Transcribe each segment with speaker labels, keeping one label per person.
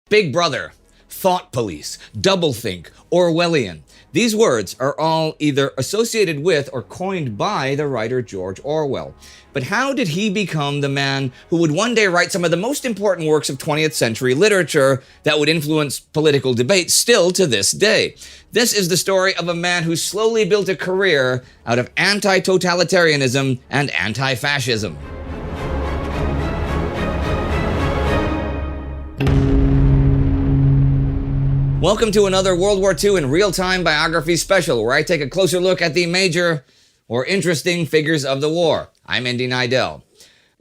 Speaker 1: Big Brother, thought police, doublethink, Orwellian. These words are all either associated with or coined by the writer George Orwell. But how did he become the man who would one day write some of the most important works of 20th century literature that would influence political debate still to this day? This is the story of a man who slowly built a career out of anti-totalitarianism and anti-fascism. Welcome to another World War II in real-time biography special, where I take a closer look at the major or interesting figures of the war. I'm Andy Nidell.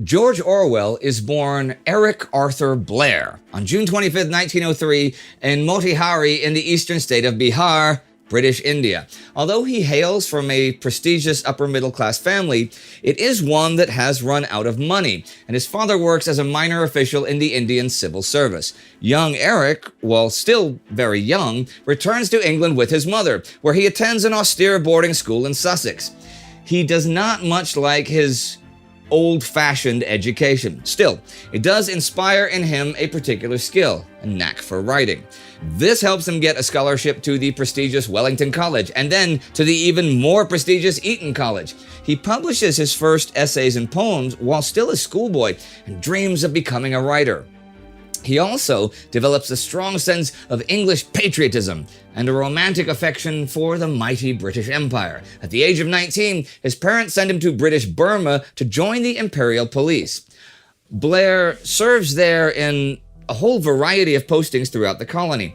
Speaker 1: George Orwell is born Eric Arthur Blair on June 25, 1903 in Motihari in the eastern state of Bihar, British India. Although he hails from a prestigious upper-middle-class family, it is one that has run out of money, and his father works as a minor official in the Indian civil service. Young Eric, while still very young, returns to England with his mother, where he attends an austere boarding school in Sussex. He does not much like his old-fashioned education. Still, it does inspire in him a particular skill, a knack for writing. This helps him get a scholarship to the prestigious Wellington College, and then to the even more prestigious Eton College. He publishes his first essays and poems while still a schoolboy, and dreams of becoming a writer. He also develops a strong sense of English patriotism and a romantic affection for the mighty British Empire. At the age of 19, his parents send him to British Burma to join the Imperial Police. Blair serves there in a whole variety of postings throughout the colony.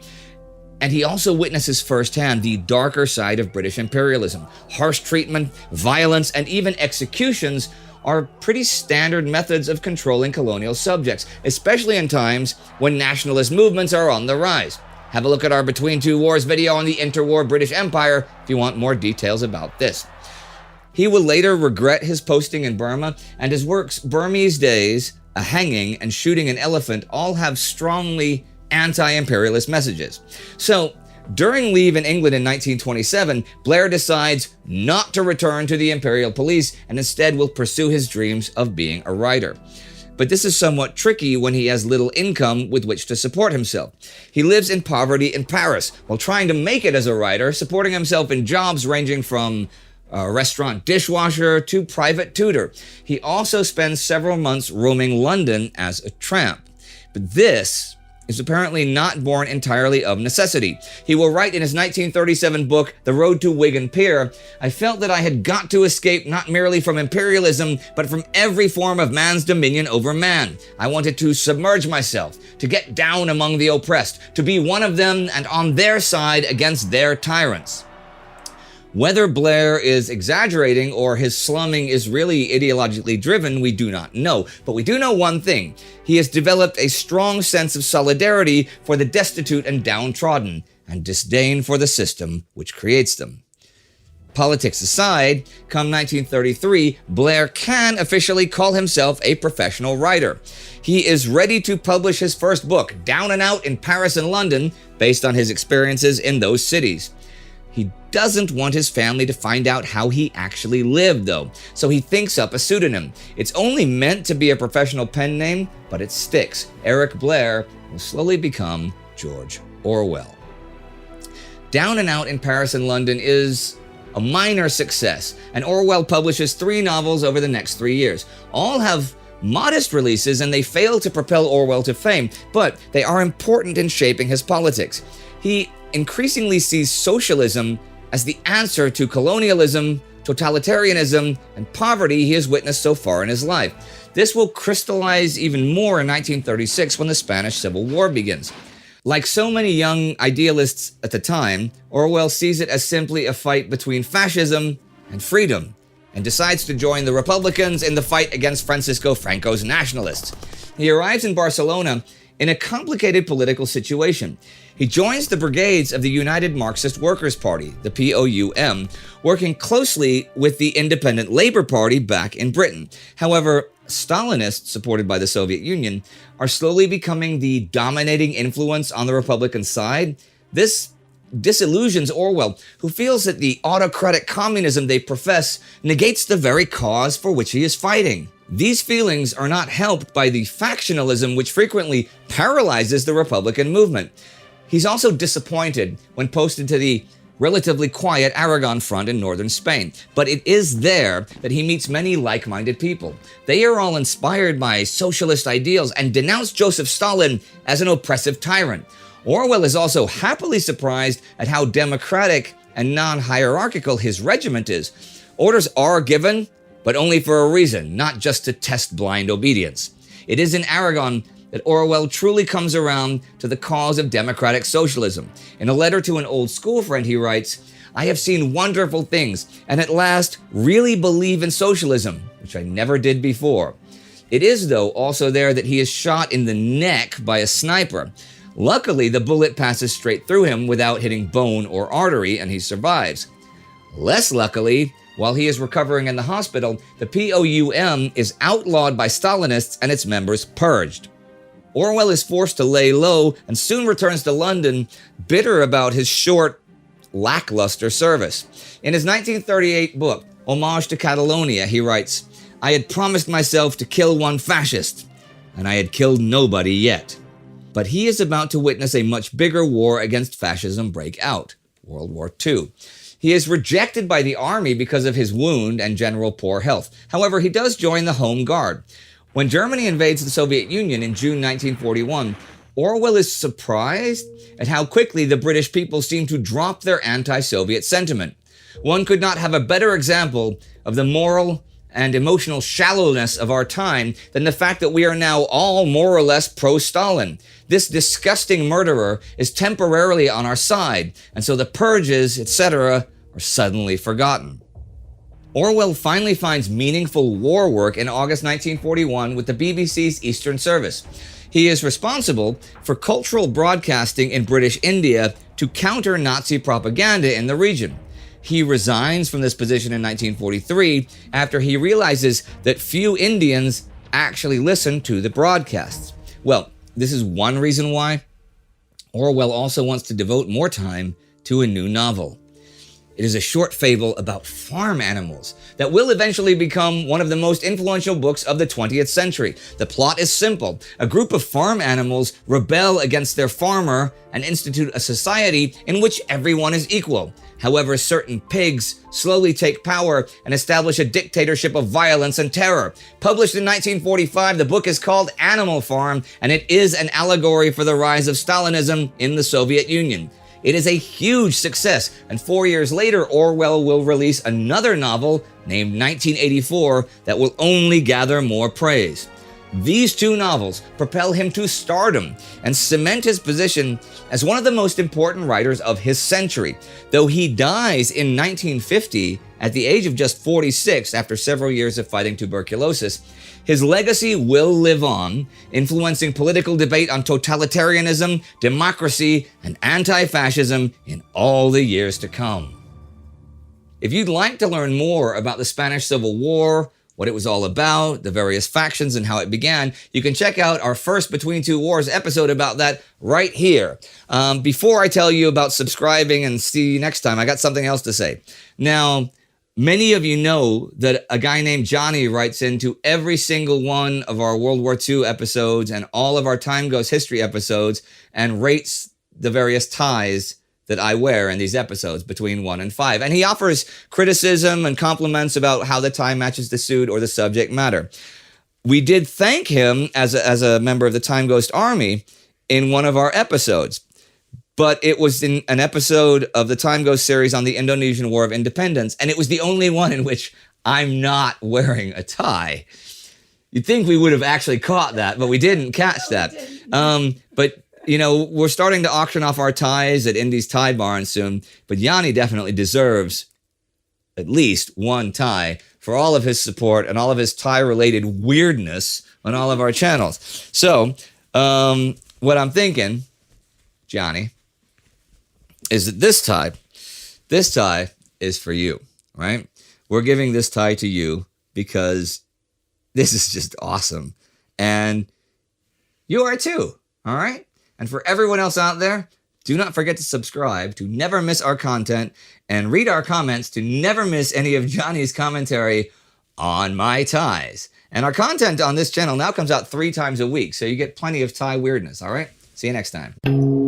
Speaker 1: And he also witnesses firsthand the darker side of British imperialism. Harsh treatment, violence, and even executions are pretty standard methods of controlling colonial subjects, especially in times when nationalist movements are on the rise. Have a look at our Between Two Wars video on the interwar British Empire if you want more details about this. He will later regret his posting in Burma, and his works Burmese Days, A Hanging, and Shooting an Elephant all have strongly anti-imperialist messages. So, during leave in England in 1927, Blair decides not to return to the Imperial Police and instead will pursue his dreams of being a writer. But this is somewhat tricky when he has little income with which to support himself. He lives in poverty in Paris while trying to make it as a writer, supporting himself in jobs ranging from a restaurant dishwasher to private tutor. He also spends several months roaming London as a tramp. But this is apparently not born entirely of necessity. He will write in his 1937 book, The Road to Wigan Pier, "I felt that I had got to escape not merely from imperialism, but from every form of man's dominion over man. I wanted to submerge myself, to get down among the oppressed, to be one of them and on their side against their tyrants." Whether Blair is exaggerating or his slumming is really ideologically driven, we do not know. But we do know one thing. He has developed a strong sense of solidarity for the destitute and downtrodden, and disdain for the system which creates them. Politics aside, come 1933, Blair can officially call himself a professional writer. He is ready to publish his first book, Down and Out in Paris and London, based on his experiences in those cities. He doesn't want his family to find out how he actually lived, though, so he thinks up a pseudonym. It's only meant to be a professional pen name, but it sticks. Eric Blair will slowly become George Orwell. Down and Out in Paris and London is a minor success, and Orwell publishes 3 novels over the next 3 years. All have modest releases, and they fail to propel Orwell to fame, but they are important in shaping his politics. He increasingly sees socialism as the answer to colonialism, totalitarianism, and poverty he has witnessed so far in his life. This will crystallize even more in 1936 when the Spanish Civil War begins. Like so many young idealists at the time, Orwell sees it as simply a fight between fascism and freedom, and decides to join the Republicans in the fight against Francisco Franco's nationalists. He arrives in Barcelona in a complicated political situation. He joins the brigades of the United Marxist Workers' Party, the POUM, working closely with the Independent Labour Party back in Britain. However, Stalinists, supported by the Soviet Union, are slowly becoming the dominating influence on the Republican side. This disillusions Orwell, who feels that the autocratic communism they profess negates the very cause for which he is fighting. These feelings are not helped by the factionalism which frequently paralyzes the Republican movement. He's also disappointed when posted to the relatively quiet Aragon front in northern Spain, but it is there that he meets many like-minded people. They are all inspired by socialist ideals and denounce Joseph Stalin as an oppressive tyrant. Orwell is also happily surprised at how democratic and non-hierarchical his regiment is. Orders are given, but only for a reason, not just to test blind obedience. It is in Aragon that Orwell truly comes around to the cause of democratic socialism. In a letter to an old school friend, he writes, "I have seen wonderful things, and at last really believe in socialism, which I never did before." It is, though, also there that he is shot in the neck by a sniper. Luckily, the bullet passes straight through him without hitting bone or artery, and he survives. Less luckily, while he is recovering in the hospital, the POUM is outlawed by Stalinists and its members purged. Orwell is forced to lay low and soon returns to London, bitter about his short, lackluster service. In his 1938 book, Homage to Catalonia, he writes, "I had promised myself to kill one fascist, and I had killed nobody yet." But he is about to witness a much bigger war against fascism break out, World War II. He is rejected by the army because of his wound and general poor health. However, he does join the Home Guard. When Germany invades the Soviet Union in June 1941, Orwell is surprised at how quickly the British people seem to drop their anti-Soviet sentiment. One could not have a better example of the moral and emotional shallowness of our time than the fact that we are now all more or less pro-Stalin. This disgusting murderer is temporarily on our side, and so the purges, etc., are suddenly forgotten. Orwell finally finds meaningful war work in August 1941 with the BBC's Eastern Service. He is responsible for cultural broadcasting in British India to counter Nazi propaganda in the region. He resigns from this position in 1943 after he realizes that few Indians actually listen to the broadcasts. Well, this is one reason why. Orwell also wants to devote more time to a new novel. It is a short fable about farm animals that will eventually become one of the most influential books of the 20th century. The plot is simple. A group of farm animals rebel against their farmer and institute a society in which everyone is equal. However, certain pigs slowly take power and establish a dictatorship of violence and terror. Published in 1945, the book is called Animal Farm, and it is an allegory for the rise of Stalinism in the Soviet Union. It is a huge success, and 4 years later, Orwell will release another novel named 1984 that will only gather more praise. These two novels propel him to stardom and cement his position as one of the most important writers of his century. Though he dies in 1950 at the age of just 46 after several years of fighting tuberculosis, his legacy will live on, influencing political debate on totalitarianism, democracy, and anti-fascism in all the years to come. If you'd like to learn more about the Spanish Civil War, what it was all about, the various factions, and how it began, you can check out our first Between Two Wars episode about that right here. Before I tell you about subscribing and see you next time, I got something else to say. Now, many of you know that a guy named Johnny writes into every single one of our World War II episodes and all of our Time Goes History episodes and rates the various ties that I wear in these episodes between 1 and 5. And he offers criticism and compliments about how the tie matches the suit or the subject matter. We did thank him as a member of the Time Ghost Army in one of our episodes. But it was in an episode of the Time Ghost series on the Indonesian War of Independence, and it was the only one in which I'm not wearing a tie. You'd think we would have actually caught that, but we didn't catch that. But you know, we're starting to auction off our ties at Indy's Tie Barn soon, but Yanni definitely deserves at least one tie for all of his support and all of his tie-related weirdness on all of our channels. So, what I'm thinking, Johnny, is that this tie is for you, right? We're giving this tie to you because this is just awesome. And you are too, all right? And for everyone else out there, do not forget to subscribe to never miss our content and read our comments to never miss any of Johnny's commentary on my ties. And our content on this channel now comes out 3 times a week, so you get plenty of Thai weirdness, all right? See you next time.